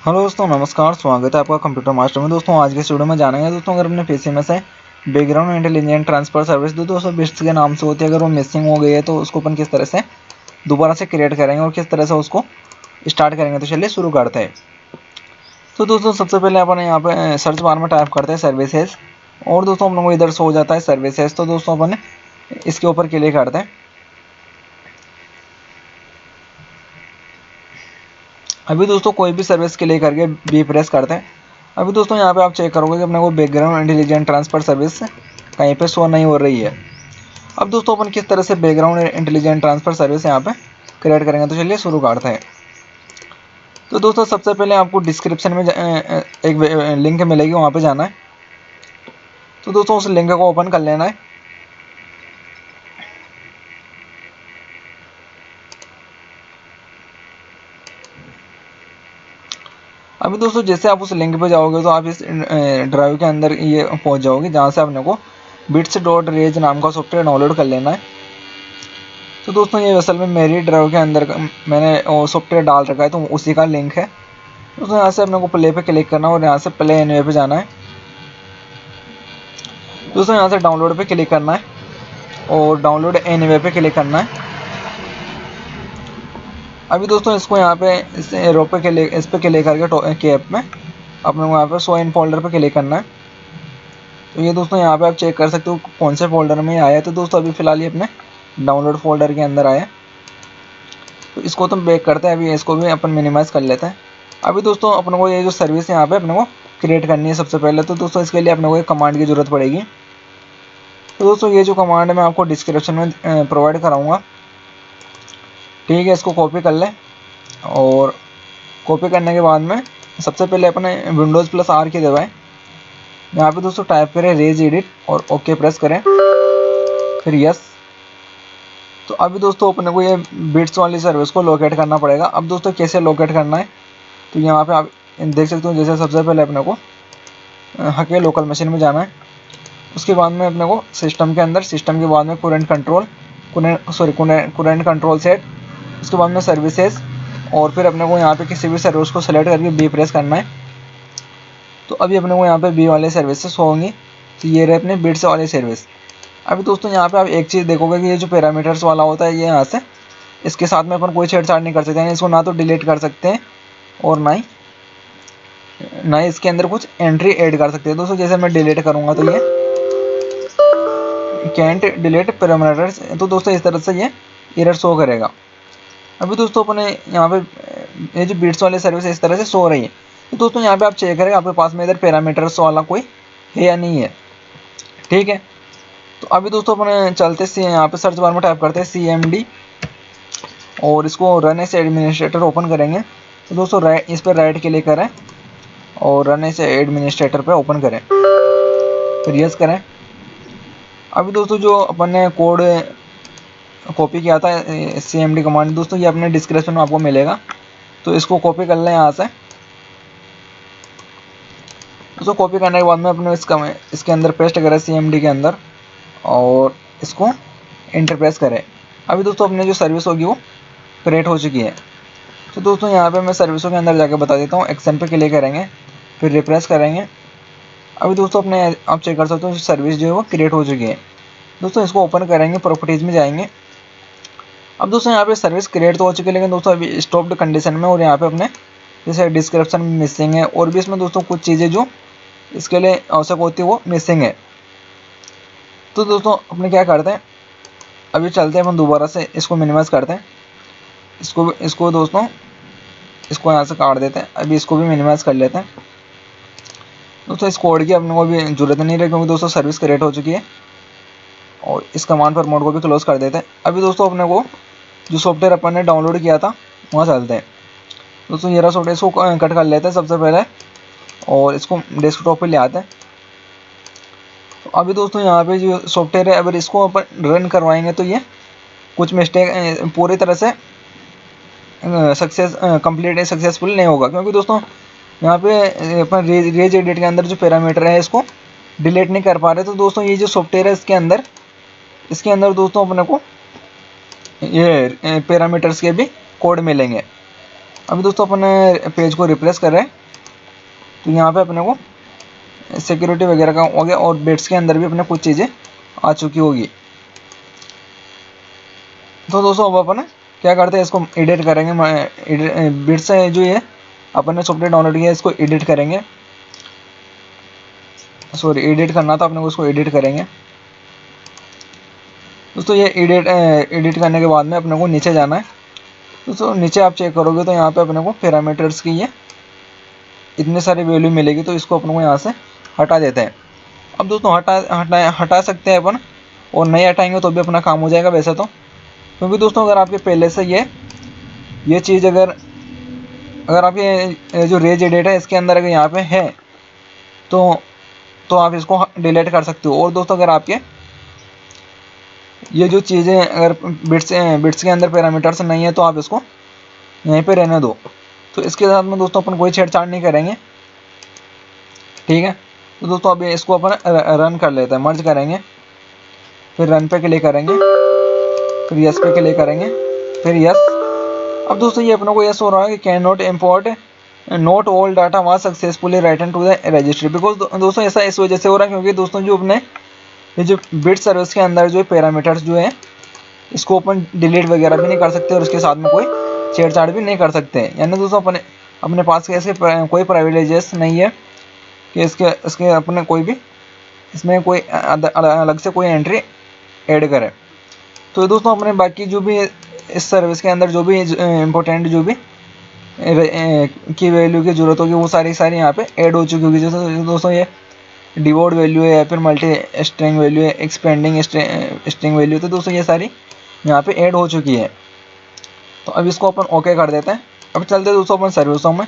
Hello दोस्तों, नमस्कार। स्वागत है आपका कंप्यूटर मास्टर में। दोस्तों आज के इस वीडियो में जानेंगे दोस्तों, अगर अपने पीसी में से बैकग्राउंड इंटेलिजेंट ट्रांसफर सर्विस दोस्तों बिट्स के नाम से होती है, अगर वो मिसिंग हो गई है तो उसको अपन किस तरह से दोबारा से क्रिएट करेंगे और किस तरह से उसको स्टार्ट करेंगे। तो चलिए शुरू करते हैं। तो दोस्तों सबसे पहले अपन यहाँ पे सर्च बार में टाइप करते हैं सर्विसेज, और दोस्तों हम लोग को इधर शो हो जाता है सर्विसेज। तो दोस्तों अपन इसके ऊपर क्लिक करते हैं। अभी दोस्तों कोई भी सर्विस के लिए करके बी प्रेस करते हैं। अभी दोस्तों यहाँ पे आप चेक करोगे कि अपने को बैकग्राउंड इंटेलिजेंट ट्रांसफर सर्विस कहीं पे शो नहीं हो रही है। अब दोस्तों अपन किस तरह से बैकग्राउंड इंटेलिजेंट ट्रांसफर सर्विस यहाँ पे क्रिएट करेंगे, तो चलिए शुरू करते हैं। तो दोस्तों सबसे पहले आपको डिस्क्रिप्शन में एक लिंक मिलेगी, वहाँ पे जाना है। तो दोस्तों उस लिंक को ओपन कर लेना है। अभी दोस्तों जैसे आप उस लिंक पे जाओगे तो आप इस ड्राइव के अंदर ये पहुंच जाओगे, जहाँ से आपने को bits.rage नाम का सॉफ्टवेयर डाउनलोड कर लेना है। तो दोस्तों ये असल में मेरी ड्राइव के अंदर मैंने वो सॉफ्टवेयर डाल रखा है, तो उसी का लिंक है। दोस्तों यहाँ से अपने को प्ले पे क्लिक करना है और यहाँ से प्ले एनीवे पे जाना है। दोस्तों यहाँ से डाउनलोड पे क्लिक करना है और डाउनलोड एनीवे पे क्लिक करना है। अभी दोस्तों इसको यहाँ पे इस एरो पे क्लिक, इस पे क्लिक करके के ऐप में अपने को यहाँ पे शो इन फोल्डर पे क्लिक करना है। तो ये दोस्तों यहाँ पे आप चेक कर सकते हो कौन से फोल्डर में आया है। तो दोस्तों अभी फिलहाल ये अपने डाउनलोड फोल्डर के अंदर आया है। तो इसको तो बैक करते हैं, अभी इसको भी अपन मिनिमाइज़ कर लेते हैं। अभी दोस्तों अपने को ये जो सर्विस यहाँ पे अपने को क्रिएट करनी है सबसे पहले, तो दोस्तों इसके लिए अपने को एक कमांड की ज़रूरत पड़ेगी। तो दोस्तों ये जो कमांड मैं आपको डिस्क्रिप्शन में प्रोवाइड कराऊँगा, ठीक है। इसको कॉपी कर लें और कॉपी करने के बाद में सबसे पहले अपने विंडोज़ प्लस आर की दबाएं। यहाँ पे दोस्तों टाइप करें रेज एडिट और ओके प्रेस करें, फिर यस। तो अभी दोस्तों अपने को ये बिट्स वाली सर्विस को लोकेट करना पड़ेगा। अब दोस्तों कैसे लोकेट करना है, तो यहाँ पे आप देख सकते हो। जैसे सबसे पहले अपने को हके लोकल मशीन में जाना है। उसके बाद में अपने को सिस्टम के अंदर, सिस्टम के बाद में कुरेंट कंट्रोल सेट, उसके बाद में सर्विसेज, और फिर अपने को यहाँ पे किसी भी सर्विस को सेलेक्ट करके बी प्रेस करना है। तो अभी अपने को यहाँ पे बी वाले सर्विसेज होंगी। तो ये रहे अपने बिट्स वाली सर्विस। अभी दोस्तों यहाँ पे आप एक चीज़ देखोगे कि ये जो पैरामीटर्स वाला होता है, ये यहाँ से इसके साथ में अपन कोई छेड़छाड़ नहीं कर सकते हैं। इसको ना तो डिलीट कर सकते हैं और ना ही इसके अंदर कुछ एंट्री ऐड कर सकते हैं। दोस्तों जैसे मैं डिलीट करूँगा तो ये कैंट डिलीट पैरामीटर्स, तो दोस्तों इस तरह से ये एरर शो करेगा। अभी दोस्तों अपने यहाँ पे ये जो बिट्स वाली सर्विस इस तरह से शो हो रही है। तो दोस्तों यहाँ पे आप चेक करें आपके पास में इधर पैरामीटर्स वाला कोई है या नहीं है, ठीक है। तो अभी दोस्तों अपने चलते सी यहाँ पे सर्च बार में टाइप करते हैं CMD और इसको रन एज एडमिनिस्ट्रेटर ओपन करेंगे। तो दोस्तों इस पर राइट क्लिक करें और रन एज एडमिनिस्ट्रेटर पे ओपन करें, फिर यस करें। अभी दोस्तों जो अपन ने कोड कॉपी किया था CMD कमांड, दोस्तों ये अपने डिस्क्रिप्शन में आपको मिलेगा। तो इसको कॉपी कर लें यहाँ से। दोस्तों कॉपी करने के बाद में अपने इसके अंदर पेस्ट करें CMD के अंदर और इसको एंटर प्रेस करें। अभी दोस्तों अपनी जो सर्विस होगी वो क्रिएट हो चुकी है। तो दोस्तों यहाँ पे मैं सर्विसों के अंदर जाकर बता देता हूँ। एक्शन पे क्लिक करेंगे, फिर रिप्रेस करेंगे। अभी दोस्तों अपने आप चेक कर सकते हो सर्विस जो है वो क्रिएट हो चुकी है। दोस्तों इसको ओपन करेंगे, प्रॉपर्टीज़ में जाएंगे। अब दोस्तों यहाँ पे सर्विस क्रिएट तो हो चुकी है, लेकिन दोस्तों अभी स्टॉप्ड कंडीशन में, और यहाँ पे अपने जैसे डिस्क्रिप्शन में मिसिंग है, और भी इसमें दोस्तों कुछ चीज़ें जो इसके लिए आवश्यक होती है वो मिसिंग है। तो दोस्तों अपने क्या करते हैं, अभी चलते हैं अपन दोबारा से इसको मिनिमाइज़ करते हैं। इसको दोस्तों इसको यहाँ से काट देते हैं। अभी इसको भी मिनिमाइज़ कर लेते हैं। दोस्तों इस कोड की अपने को भी जरूरत नहीं रही, क्योंकि दोस्तों सर्विस क्रिएट हो चुकी है। और इस कमांड पर मोड को भी क्लोज कर देते हैं। अभी दोस्तों अपने को जो सॉफ्टवेयर अपन ने डाउनलोड किया था वहाँ चलते हैं। दोस्तों ये रहा सॉफ्टवेयर, इसको कट कर लेते हैं सबसे पहले और इसको डेस्कटॉप पे ले आते हैं। तो अभी दोस्तों यहाँ पे जो सॉफ्टवेयर है, अगर इसको अपन रन करवाएंगे तो ये कुछ मिस्टेक पूरी तरह से सक्सेसफुल नहीं होगा, क्योंकि दोस्तों यहाँ पे अपन रेज एडिट के अंदर जो पैरामीटर है इसको डिलीट नहीं कर पा रहे। तो दोस्तों ये जो सॉफ्टवेयर है इसके अंदर दोस्तों अपने को ये पैरामीटर्स के भी कोड मिलेंगे। अभी दोस्तों अपने पेज को रिफ्रेश कर रहे हैं तो यहाँ पे अपने को सिक्योरिटी वगैरह का हो गया और बिट्स के अंदर भी अपने कुछ चीज़ें आ चुकी होगी। तो दोस्तों अब अपन क्या करते हैं, इसको एडिट करेंगे। बिट्स से जो ये अपन ने सॉफ्टवेयर डाउनलोड किया इसको एडिट करेंगे। सॉरी, एडिट करना था अपने को, इसको एडिट करेंगे। दोस्तों ये एडिट करने के बाद में अपने को नीचे जाना है। दोस्तों नीचे आप चेक करोगे तो यहाँ पे अपने को पैरामीटर्स की ये इतनी सारी वैल्यू मिलेगी, तो इसको अपन को यहाँ से हटा देते हैं। अब दोस्तों हटा सकते हैं अपन, और नहीं हटाएंगे तो भी अपना काम हो जाएगा वैसे तो, क्योंकि दोस्तों अगर आपके पहले से ये चीज़ अगर आपके जो रेज एडिट है इसके अंदर अगर यहाँ पे है तो आप इसको डिलीट कर सकते हो। और दोस्तों अगर आपके ये जो चीज़ें अगर बिट्स के अंदर पैरामीटर्स नहीं है तो आप इसको यहीं पे रहने दो। तो इसके साथ में दोस्तों अपन कोई छेड़छाड़ नहीं करेंगे, ठीक है। तो दोस्तों अभी इसको अपन रन कर लेते हैं, मर्ज करेंगे, फिर रन पे क्लिक करेंगे, फिर यस पे क्लिक करेंगे, फिर यस। अब दोस्तों ये अपने को यस हो रहा है कि can not import not all data was successfully return to the registry. Because दोस्तों ऐसा इस वजह से हो रहा है क्योंकि दोस्तों जो अपने ये जो बिट सर्विस के अंदर जो पैरामीटर्स जो है इसको अपन डिलीट वगैरह भी नहीं कर सकते और उसके साथ में कोई छेड़छाड़ भी नहीं कर सकते। यानी दोस्तों अपने पास ऐसे कोई प्राइविलेजेस नहीं है कि इसके अपने कोई भी इसमें कोई अलग से कोई एंट्री ऐड करे। तो दोस्तों अपने बाकी जो भी इस सर्विस के अंदर जो भी इम्पोर्टेंट जो भी की वैल्यू की ज़रूरत होगी वो सारी यहाँ पे ऐड हो चुकी होगी। जैसे दोस्तों ये डिवोर्ड वैल्यू है या फिर मल्टी स्ट्रिंग वैल्यू है, एक्सपेंडिंग स्ट्रिंग वैल्यू, तो दोस्तों ये सारी यहाँ पे ऐड हो चुकी है। तो अब इसको अपन ओके कर देते हैं। अब चलते हैं दोस्तों अपन सर्विसों में।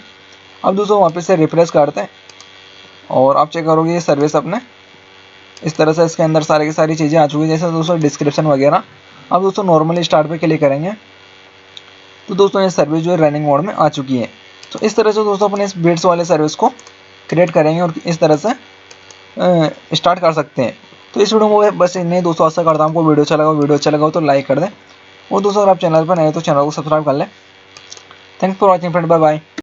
अब दोस्तों वापस से रिफ्रेश करते हैं और आप चेक करोगे ये सर्विस अपने इस तरह से इसके अंदर सारी की सारी चीज़ें आ चुकी है, जैसे दोस्तों डिस्क्रिप्शन वगैरह। अब दोस्तों नॉर्मली स्टार्ट पे क्लिक करेंगे तो दोस्तों ये सर्विस जो है रनिंग मोड में आ चुकी है। तो इस तरह से दोस्तों अपने इस बिट्स वाले सर्विस को क्रिएट करेंगे और इस तरह से स्टार्ट कर सकते हैं। तो इस वीडियो में बस इतने दोस्तों, आशा करता हूँ आपको वीडियो अच्छा लगा तो लाइक कर दें, और दोस्तों अगर आप चैनल पर नए तो चैनल को सब्सक्राइब कर लें। Thanks for watching friend, bye bye.